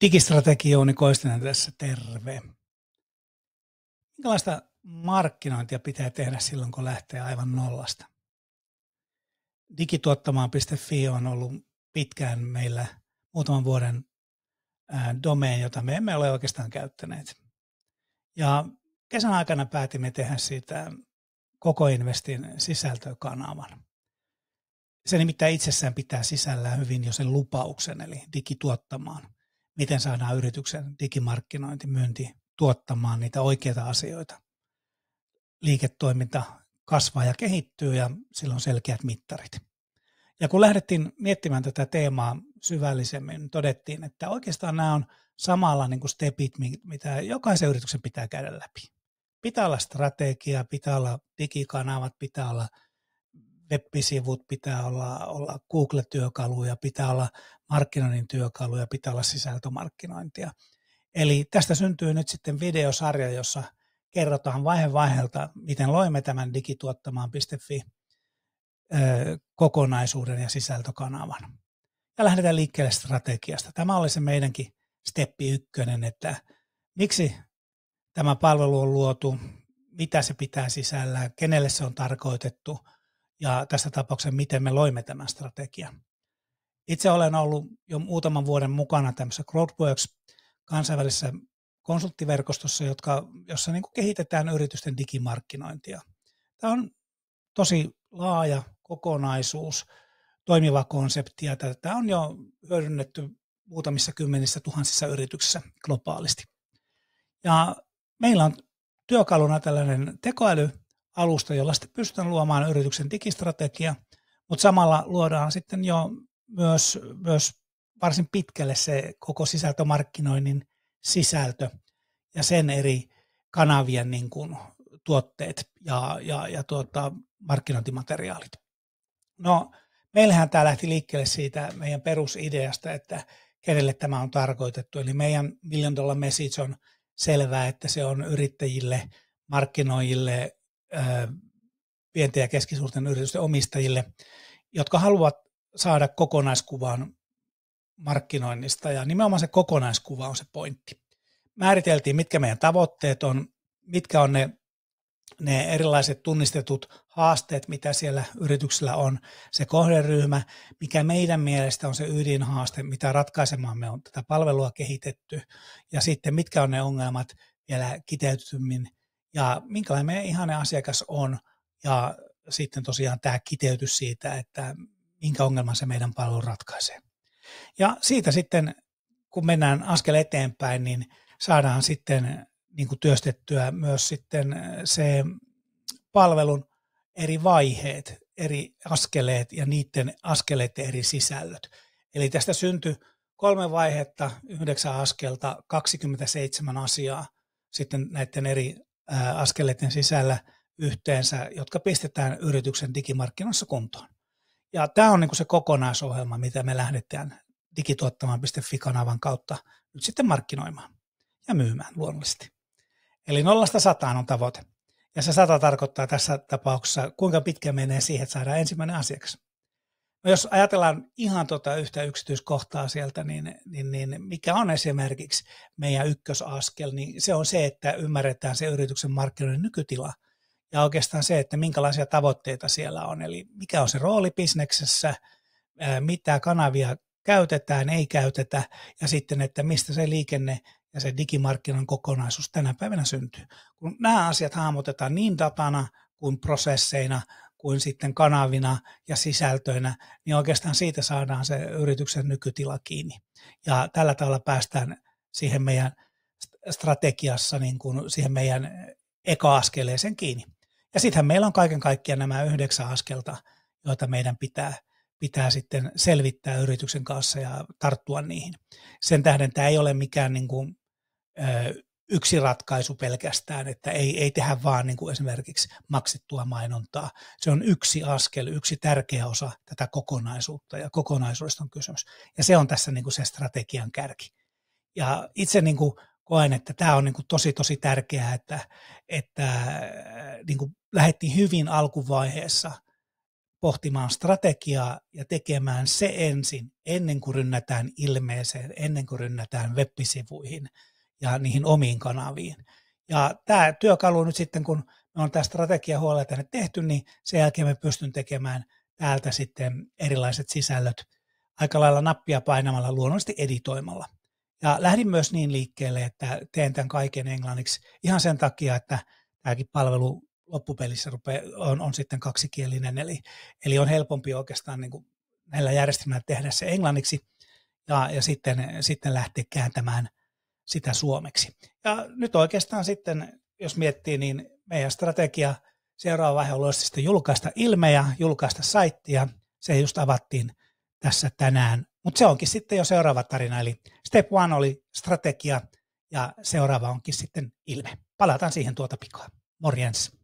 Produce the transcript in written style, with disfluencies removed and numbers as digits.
Digistrategi Jouni Koistinen tässä, terve. Minkälaista markkinointia pitää tehdä silloin, kun lähtee aivan nollasta? Digituottamaan.fi on ollut pitkään meillä muutaman vuoden domain, jota me emme ole oikeastaan käyttäneet. Ja kesän aikana päätimme tehdä siitä koko Investin sisältökanavan. Se nimittäin itsessään pitää sisällään hyvin jo sen lupauksen, eli digituottamaan. Miten saadaan yrityksen digimarkkinointi, myynti tuottamaan niitä oikeita asioita. Liiketoiminta kasvaa ja kehittyy ja sillä on selkeät mittarit. Ja kun lähdettiin miettimään tätä teemaa syvällisemmin, niin todettiin, että oikeastaan nämä on samalla niin kuin stepit, mitä jokaisen yrityksen pitää käydä läpi. Pitää olla strategia, pitää olla digikanavat, pitää olla web-sivut, pitää olla Google-työkaluja, pitää olla markkinoinnin työkaluja, pitää olla sisältömarkkinointia. Eli tästä syntyy nyt sitten videosarja, jossa kerrotaan vaihe vaiheelta, miten loimme tämän digituottamaan.fi kokonaisuuden ja sisältökanavan. Ja lähdetään liikkeelle strategiasta. Tämä oli se meidänkin steppi 1, että miksi tämä palvelu on luotu, mitä se pitää sisällään, kenelle se on tarkoitettu ja tässä tapauksessa miten me loimme tämän strategian. Itse olen ollut jo muutaman vuoden mukana tämmöisessä Growthworks kansainvälisessä konsulttiverkostossa, jossa niin kuin kehitetään yritysten digimarkkinointia. Tämä on tosi laaja kokonaisuus, toimiva konsepti ja tätä on jo hyödynnetty muutamissa kymmenissä tuhansissa yrityksissä globaalisti. Ja meillä on työkaluna tällainen tekoälyalusta, jolla sitten pystytään luomaan yrityksen digistrategia, mutta samalla luodaan sitten jo myös varsin pitkälle se koko sisältömarkkinoinnin sisältö ja sen eri kanavien niin kuin tuotteet ja markkinointimateriaalit. No, meillähän tämä lähti liikkeelle siitä meidän perusideasta, että kenelle tämä on tarkoitettu. Eli meidän $1 million message on selvää, että se on yrittäjille, markkinoijille, pienten ja keskisuurten yritysten omistajille, jotka haluavat saada kokonaiskuvan markkinoinnista ja nimenomaan se kokonaiskuva on se pointti. Määriteltiin, mitkä meidän tavoitteet on, mitkä on ne erilaiset tunnistetut haasteet, mitä siellä yrityksellä on, se kohderyhmä, mikä meidän mielestä on se ydinhaaste, mitä ratkaisemaan me on tätä palvelua kehitetty ja sitten mitkä on ne ongelmat vielä kiteytymmin ja minkälainen meidän ihanne asiakas on ja sitten tosiaan tämä kiteytys siitä, että minkä ongelman se meidän palvelu ratkaisee. Ja siitä sitten, kun mennään askel eteenpäin, niin saadaan sitten niin kuin työstettyä myös sitten se palvelun eri vaiheet, eri askeleet ja niiden askeleiden eri sisällöt. Eli tästä syntyi 3 vaihetta, 9 askelta, 27 asiaa sitten näiden eri askeleiden sisällä yhteensä, jotka pistetään yrityksen digimarkkinoissa kuntoon. Ja tämä on niin kuin se kokonaisohjelma, mitä me lähdetään digituottamaan.fi-kanavan kautta nyt sitten markkinoimaan ja myymään luonnollisesti. Eli 0–100 on tavoite. Ja se 100 tarkoittaa tässä tapauksessa, kuinka pitkä menee siihen, että saadaan ensimmäinen asiakas. No jos ajatellaan ihan yhtä yksityiskohtaa sieltä, niin mikä on esimerkiksi meidän ykkösaskel, niin se on se, että ymmärretään se yrityksen markkinoiden nykytila. Ja oikeastaan se, että minkälaisia tavoitteita siellä on. Eli mikä on se rooli bisneksessä, mitä kanavia käytetään, ei käytetä, ja sitten, että mistä se liikenne ja se digimarkkinan kokonaisuus tänä päivänä syntyy. Kun nämä asiat hahmotetaan niin datana kuin prosesseina, kuin sitten kanavina ja sisältöinä, niin oikeastaan siitä saadaan se yrityksen nykytila kiinni. Ja tällä tavalla päästään siihen meidän strategiassa, niin kuin siihen meidän eka-askeleeseen kiinni. Ja sittenhän meillä on kaiken kaikkiaan nämä 9 askelta, joita meidän pitää sitten selvittää yrityksen kanssa ja tarttua niihin. Sen tähden tämä ei ole mikään niin kuin, yksi ratkaisu pelkästään, että ei tehdä vaan niin kuin esimerkiksi maksettua mainontaa. Se on yksi askel, yksi tärkeä osa tätä kokonaisuutta ja kokonaisuudesta on kysymys. Ja se on tässä niin kuin se strategian kärki. Ja itse niin kuin koen, että tämä on niin kuin tosi tärkeää, että niin kuin lähdettiin hyvin alkuvaiheessa pohtimaan strategiaa ja tekemään se ensin, ennen kuin rynnätään ilmeeseen, ennen kuin rynnätään web-sivuihin ja niihin omiin kanaviin. Ja tämä työkalu nyt sitten, kun me on tämä strategiahuolella tänne tehty, niin sen jälkeen me pystyn tekemään täältä sitten erilaiset sisällöt aika lailla nappia painamalla, luonnollisesti editoimalla. Ja lähdin myös niin liikkeelle, että teen tämän kaiken englanniksi ihan sen takia, että tämäkin palvelu loppupelissä on sitten kaksikielinen, eli on helpompi oikeastaan niin kuin näillä järjestelmillä tehdä se englanniksi ja sitten lähteä kääntämään sitä suomeksi. Ja nyt oikeastaan sitten, jos miettii, niin meidän strategia seuraava vaihe on sitten julkaista ilmejä, julkaista saittia. Se just avattiin tässä tänään, mutta se onkin sitten jo seuraava tarina. Eli step one oli strategia ja seuraava onkin sitten ilme. Palataan siihen tuota pikaa. Morjens.